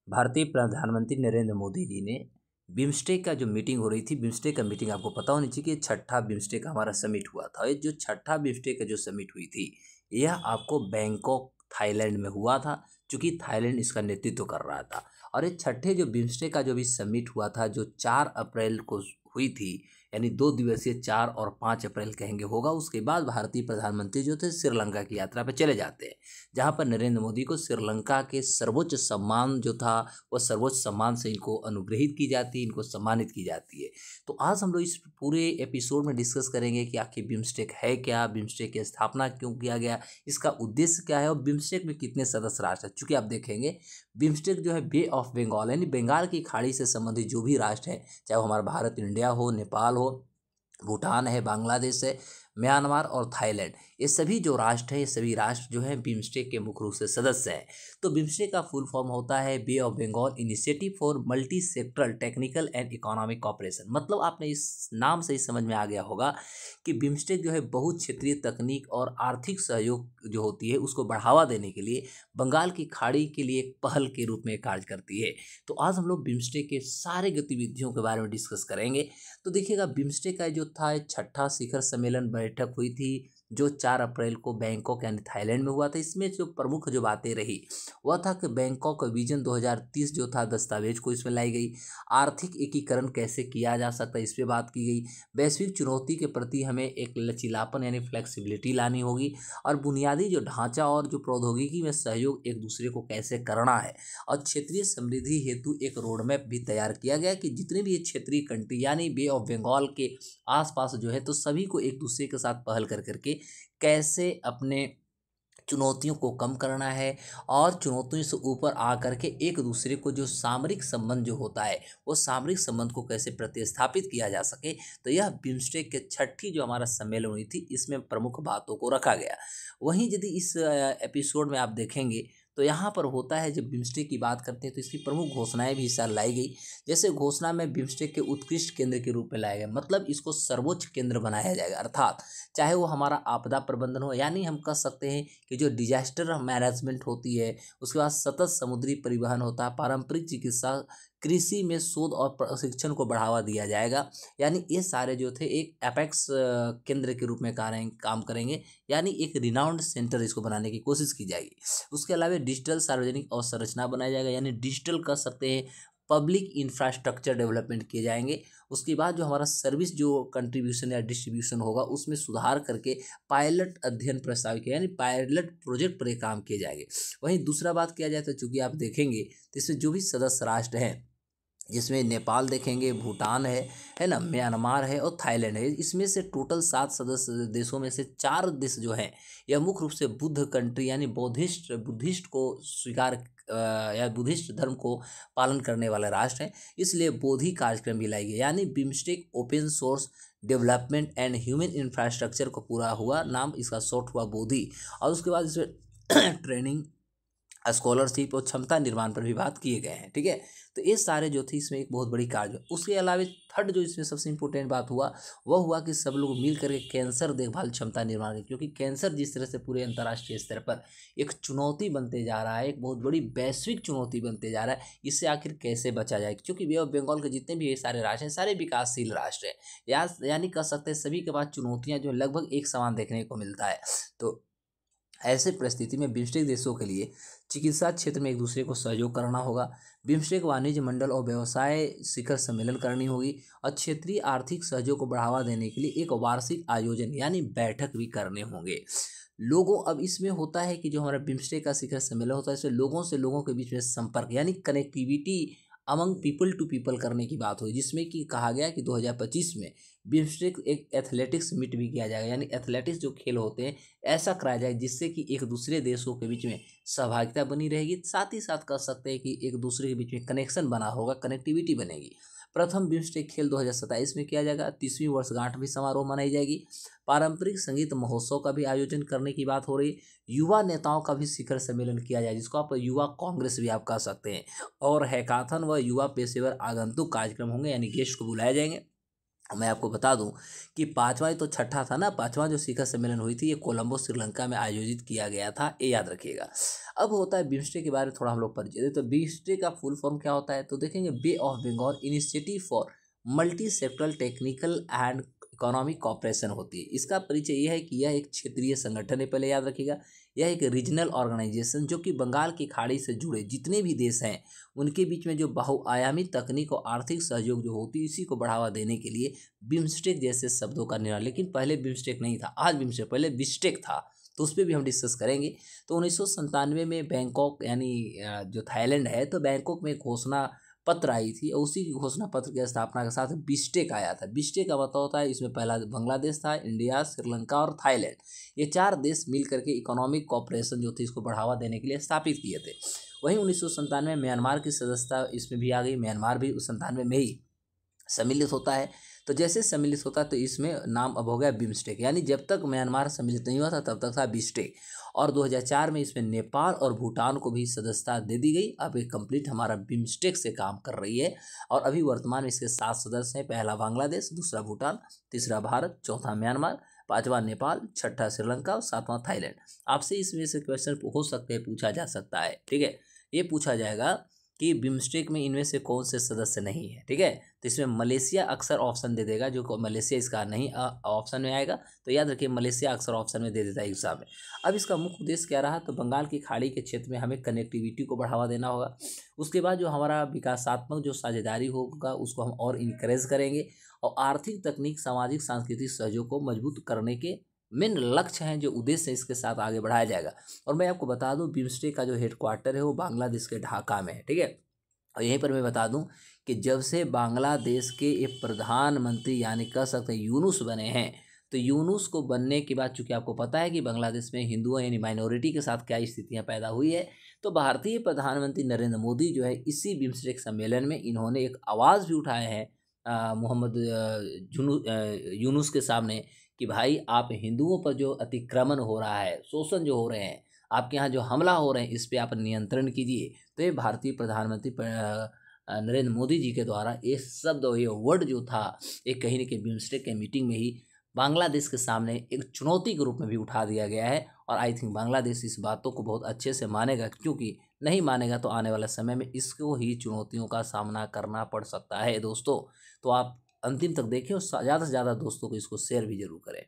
भारतीय प्रधानमंत्री नरेंद्र मोदी जी ने बिम्स्टेक का जो मीटिंग हो रही थी, बिम्स्टेक का मीटिंग आपको पता होनी चाहिए कि छठा बिम्स्टेक का हमारा समिट हुआ था। ये जो छठा बिम्स्टेक का जो समिट हुई थी, यह आपको बैंकॉक थाईलैंड में हुआ था, क्योंकि थाईलैंड इसका नेतृत्व कर रहा था। और ये छठे जो बिम्स्टेक का जो भी समिट हुआ था, जो 4 अप्रैल को हुई थी, यानी 2 दिवसीय 4 और 5 अप्रैल कहेंगे होगा। उसके बाद भारतीय प्रधानमंत्री जो थे श्रीलंका की यात्रा पर चले जाते हैं, जहाँ पर नरेंद्र मोदी को श्रीलंका के सर्वोच्च सम्मान जो था, वह सर्वोच्च सम्मान से इनको अनुग्रहित की जाती है, इनको सम्मानित की जाती है। तो आज हम लोग इस पूरे एपिसोड में डिस्कस करेंगे कि आखिर बिम्स्टेक है क्या, बिम्स्टेक की स्थापना क्यों किया गया, इसका उद्देश्य क्या है और बिम्स्टेक में कितने सदस्य राष्ट्र हैं। चूंकि आप देखेंगे बिम्स्टेक जो है बे ऑफ बंगाल यानी बंगाल की खाड़ी से संबंधित जो भी राष्ट्र हैं, चाहे वो हमारा भारत, इंडिया हो, नेपाल हो, भूटान है, बांग्लादेश है, म्यांमार और थाईलैंड, ये सभी जो राष्ट्र हैं, ये सभी राष्ट्र जो हैं बिम्स्टेक के मुख्य रूप से सदस्य हैं। तो बिम्स्टेक का फुल फॉर्म होता है bay of Bengal initiative for multi sectoral technical and economic cooperation. मतलब आपने इस नाम से ही समझ में आ गया होगा कि बिम्स्टेक जो है बहुत क्षेत्रीय तकनीक और आर्थिक सहयोग जो होती है उसको बढ़ावा देने के लिए बंगाल की खाड़ी के लिए एक पहल के रूप में कार्य करती है। तो आज हम लोग बिम्स्टेक के सारे गतिविधियों के बारे में डिस्कस करेंगे। तो देखिएगा, बिम्स्टेक का जो था छठा शिखर सम्मेलन बैठक हुई थी, जो 4 अप्रैल को बैंकॉक यानी थाईलैंड में हुआ था। इसमें जो प्रमुख जो बातें रही वह था कि बैंकॉक विजन 2030 जो था दस्तावेज को इसमें लाई गई। आर्थिक एकीकरण कैसे किया जा सकता है, इस पर बात की गई। वैश्विक चुनौती के प्रति हमें एक लचीलापन यानी फ्लेक्सिबिलिटी लानी होगी, और बुनियादी जो ढांचा और जो प्रौद्योगिकी में सहयोग एक दूसरे को कैसे करना है, और क्षेत्रीय समृद्धि हेतु एक रोड मैप भी तैयार किया गया कि जितने भी ये क्षेत्रीय कंट्री यानी बे ऑफ बंगाल के आसपास जो है, तो सभी को एक दूसरे के साथ पहल कर करके कैसे अपने चुनौतियों को कम करना है, और चुनौतियों से ऊपर आ करके एक दूसरे को जो सामरिक संबंध जो होता है, वो सामरिक संबंध को कैसे प्रतिस्थापित किया जा सके। तो यह बिम्स्टेक के छठी जो हमारा सम्मेलन हुई थी, इसमें प्रमुख बातों को रखा गया। वहीं यदि इस एपिसोड में आप देखेंगे तो यहाँ पर होता है, जब बिम्स्टेक की बात करते हैं तो इसकी प्रमुख घोषणाएं भी इस साल लाई गई। जैसे घोषणा में बिम्स्टेक के उत्कृष्ट केंद्र के रूप में लाया गया, मतलब इसको सर्वोच्च केंद्र बनाया जाएगा। अर्थात चाहे वो हमारा आपदा प्रबंधन हो, यानी हम कह सकते हैं कि जो डिजास्टर मैनेजमेंट होती है, उसके बाद सतत समुद्री परिवहन होता है, पारंपरिक चिकित्सा, कृषि में शोध और प्रशिक्षण को बढ़ावा दिया जाएगा। यानी ये सारे जो थे एक एपेक्स केंद्र के रूप में काम करेंगे, यानी एक रिनाउंड सेंटर इसको बनाने की कोशिश की जाएगी। उसके अलावा डिजिटल सार्वजनिक अवसंरचना बनाया जाएगा, यानी डिजिटल कह सकते हैं पब्लिक इंफ्रास्ट्रक्चर डेवलपमेंट किए जाएंगे। उसके बाद जो हमारा सर्विस जो कंट्रीब्यूशन या डिस्ट्रीब्यूशन होगा, उसमें सुधार करके पायलट अध्ययन प्रस्तावित किया, यानी पायलट प्रोजेक्ट पर काम किए जाएंगे। वहीं दूसरा बात किया जाए तो चूंकि आप देखेंगे तो इसमें जो भी सदस्य राष्ट्र हैं, जिसमें नेपाल देखेंगे, भूटान है ना, म्यांमार है और थाईलैंड है। इसमें से टोटल 7 सदस्य देशों में से 4 देश जो हैं, यह मुख्य रूप से बुद्ध कंट्री यानी बुद्धिस्ट को स्वीकार या बुद्धिस्ट धर्म को पालन करने वाले राष्ट्र हैं। इसलिए बोधि कार्यक्रम भी लाई गई, यानी BIMSTEC open source development and human infrastructure को पूरा हुआ नाम, इसका शॉर्ट हुआ बोधि। और उसके बाद इसमें ट्रेनिंग, स्कॉलरशिप और क्षमता निर्माण पर भी बात किए गए हैं। ठीक है, तो ये सारे जो थे इसमें एक बहुत बड़ी कार्य। उसके अलावा थर्ड जो इसमें सबसे इंपॉर्टेंट बात हुआ, वह हुआ कि सब लोग मिल करके कैंसर देखभाल क्षमता निर्माण की, क्योंकि कैंसर जिस तरह से पूरे अंतर्राष्ट्रीय स्तर पर एक चुनौती बनते जा रहा है, एक बहुत बड़ी वैश्विक चुनौती बनते जा रहा है, इससे आखिर कैसे बचा जाए। क्योंकि बे ऑफ बंगाल के जितने भी ये सारे राष्ट्र हैं, सारे विकासशील राष्ट्र हैं, यानी कह सकते हैं सभी के पास चुनौतियाँ जो लगभग एक समान देखने को मिलता है। तो ऐसे परिस्थिति में बिम्स्टेक देशों के लिए चिकित्सा क्षेत्र में एक दूसरे को सहयोग करना होगा। बिम्स्टेक वाणिज्य मंडल और व्यवसाय शिखर सम्मेलन करनी होगी, और क्षेत्रीय आर्थिक सहयोग को बढ़ावा देने के लिए एक वार्षिक आयोजन यानी बैठक भी करने होंगे। लोगों, अब इसमें होता है कि जो हमारा बिम्स्टेक का शिखर सम्मेलन होता है, इसमें लोगों से लोगों के बीच में संपर्क यानी connectivity among people to people करने की बात हुई, जिसमें कि कहा गया कि 2025 में बिम्स्टेक एक एथलेटिक्स मीट भी किया जाएगा, यानी एथलेटिक्स जो खेल होते हैं ऐसा कराया जाए जिससे कि एक दूसरे देशों के बीच में सहभागिता बनी रहेगी, साथ ही साथ कह सकते हैं कि एक दूसरे के बीच में कनेक्शन बना होगा, कनेक्टिविटी बनेगी। प्रथम बिम्स्टेक खेल 2027 में किया जाएगा। 30वीं वर्षगांठ भी समारोह मनाई जाएगी। पारंपरिक संगीत महोत्सव का भी आयोजन करने की बात हो रही। युवा नेताओं का भी शिखर सम्मेलन किया जाए, जिसको आप युवा कांग्रेस भी आप कह सकते हैं। और हैकाथन व युवा पेशेवर आगंतुक कार्यक्रम होंगे, यानी गेस्ट को बुलाए जाएंगे। मैं आपको बता दूं कि पांचवा तो छठा था ना, पांचवा जो शिखर सम्मेलन हुई थी ये कोलंबो श्रीलंका में आयोजित किया गया था, ये याद रखिएगा। अब होता है बिम्स्टेक के बारे में थोड़ा हम लोग परिचय दें। तो बिम्स्टेक का फुल फॉर्म क्या होता है, तो देखेंगे bay of Bengal initiative for multi sectoral technical and economic cooperation होती है। इसका परिचय यह है कि यह एक क्षेत्रीय संगठन है, पहले याद रखिएगा। यह एक रीजनल ऑर्गेनाइजेशन जो कि बंगाल की खाड़ी से जुड़े जितने भी देश हैं उनके बीच में जो बहुआयामी तकनीक और आर्थिक सहयोग जो होती है इसी को बढ़ावा देने के लिए बिम्स्टेक जैसे शब्दों का निर्माण। लेकिन पहले बिम्स्टेक नहीं था, आज बिम्स्टेक, पहले बिस्टेक था, तो उस पर भी हम डिस्कस करेंगे। तो 1997 में बैंकॉक यानी जो थाईलैंड है, तो बैंकॉक में घोषणा पत्र आई थी और उसी की घोषणा पत्र की स्थापना के साथ बिस्टेक आया था। बिस्टेक का मतलब होता है, इसमें पहला बांग्लादेश था, इंडिया, श्रीलंका और थाईलैंड, ये 4 देश मिल करके इकोनॉमिक कॉपरेशन जो थी इसको बढ़ावा देने के लिए स्थापित किए थे। वहीं 1997 में म्यांमार की सदस्यता इसमें भी आ गई। म्यांमार भी 97 में ही सम्मिलित होता है। तो जैसे सम्मिलित होता है तो इसमें नाम अब हो गया बिम्स्टेक, यानी जब तक म्यांमार सम्मिलित नहीं हुआ था तब तक था बिस्टेक। और 2004 में इसमें नेपाल और भूटान को भी सदस्यता दे दी गई। अब ये कंप्लीट हमारा बिम्स्टेक से काम कर रही है। और अभी वर्तमान में इसके 7 सदस्य हैं, पहला बांग्लादेश, दूसरा भूटान, तीसरा भारत, चौथा म्यांमार, पांचवा नेपाल, छठा श्रीलंका और सातवां थाईलैंड। आपसे इसमें से क्वेश्चन हो सकते हैं, पूछा जा सकता है, ठीक है। ये पूछा जाएगा कि बिम्स्टेक में इनमें से कौन से सदस्य नहीं है, ठीक है। तो इसमें मलेशिया अक्सर ऑप्शन दे देगा, जो मलेशिया इसका नहीं ऑप्शन में आएगा, तो याद रखिए मलेशिया अक्सर ऑप्शन में दे देता है एग्जाम में। अब इसका मुख्य उद्देश्य क्या रहा, तो बंगाल की खाड़ी के क्षेत्र में हमें कनेक्टिविटी को बढ़ावा देना होगा। उसके बाद जो हमारा विकासात्मक जो साझेदारी होगा उसको हम और इनकरेज करेंगे, और आर्थिक, तकनीक, सामाजिक, सांस्कृतिक सहयोग को मजबूत करने के मेन लक्ष्य हैं, जो उद्देश्य है, इसके साथ आगे बढ़ाया जाएगा। और मैं आपको बता दूं बिम्स्टेक का जो हेडक्वार्टर है वो बांग्लादेश के ढाका में है, ठीक है। और यहीं पर मैं बता दूं कि जब से बांग्लादेश के एक प्रधानमंत्री यानी कह सकते हैं यूनुस बने हैं, तो यूनुस को बनने के बाद चूंकि आपको पता है कि बांग्लादेश में हिंदुओं यानी माइनॉरिटी के साथ क्या स्थितियां पैदा हुई है, तो भारतीय प्रधानमंत्री नरेंद्र मोदी जो है इसी बिम्स्टेक सम्मेलन में इन्होंने एक आवाज़ भी उठाया है मोहम्मद यूनुस के सामने कि भाई आप हिंदुओं पर जो अतिक्रमण हो रहा है, शोषण जो हो रहे हैं, आपके यहाँ जो हमला हो रहे हैं, इस पे आप नियंत्रण कीजिए। तो ये भारतीय प्रधानमंत्री नरेंद्र मोदी जी के द्वारा ये शब्द और ये वर्ड जो था, एक कहीं न कहीं बिम्स्टेक के मीटिंग में ही बांग्लादेश के सामने एक चुनौती के रूप में भी उठा दिया गया है। और आई थिंक बांग्लादेश इस बातों को बहुत अच्छे से मानेगा, क्योंकि नहीं मानेगा तो आने वाले समय में इसको ही चुनौतियों का सामना करना पड़ सकता है दोस्तों। तो आप अंतिम तक देखें और ज़्यादा से ज़्यादा दोस्तों को इसको शेयर भी जरूर करें।